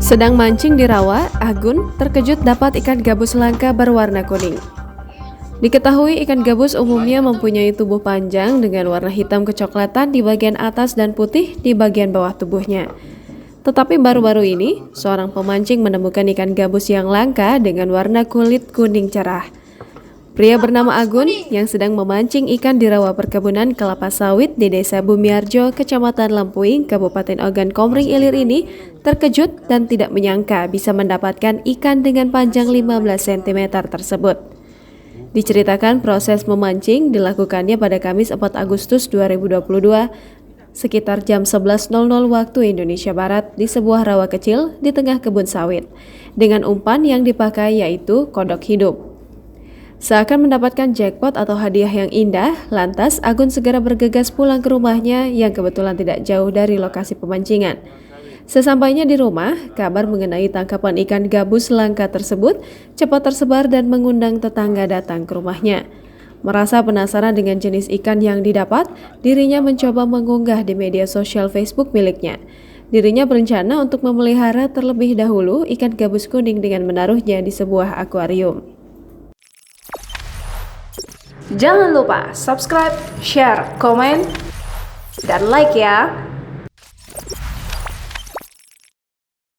Sedang mancing di rawa, Agun terkejut dapat ikan gabus langka berwarna kuning. Diketahui ikan gabus umumnya mempunyai tubuh panjang dengan warna hitam kecoklatan di bagian atas dan putih di bagian bawah tubuhnya. Tetapi baru-baru ini, seorang pemancing menemukan ikan gabus yang langka dengan warna kulit kuning cerah. Pria bernama Agun yang sedang memancing ikan di rawa perkebunan kelapa sawit di Desa Bumiarjo, Kecamatan Lempuing, Kabupaten Ogan Komering Ilir ini terkejut dan tidak menyangka bisa mendapatkan ikan dengan panjang 15 cm tersebut. Diceritakan proses memancing dilakukannya pada Kamis 4 Agustus 2022 sekitar jam 11.00 waktu Indonesia Barat di sebuah rawa kecil di tengah kebun sawit dengan umpan yang dipakai yaitu kodok hidup. Seakan mendapatkan jackpot atau hadiah yang indah, lantas Agun segera bergegas pulang ke rumahnya yang kebetulan tidak jauh dari lokasi pemancingan. Sesampainya di rumah, kabar mengenai tangkapan ikan gabus langka tersebut cepat tersebar dan mengundang tetangga datang ke rumahnya. Merasa penasaran dengan jenis ikan yang didapat, dirinya mencoba mengunggah di media sosial Facebook miliknya. Dirinya berencana untuk memelihara terlebih dahulu ikan gabus kuning dengan menaruhnya di sebuah akuarium. Jangan lupa subscribe, share, komen, dan like ya!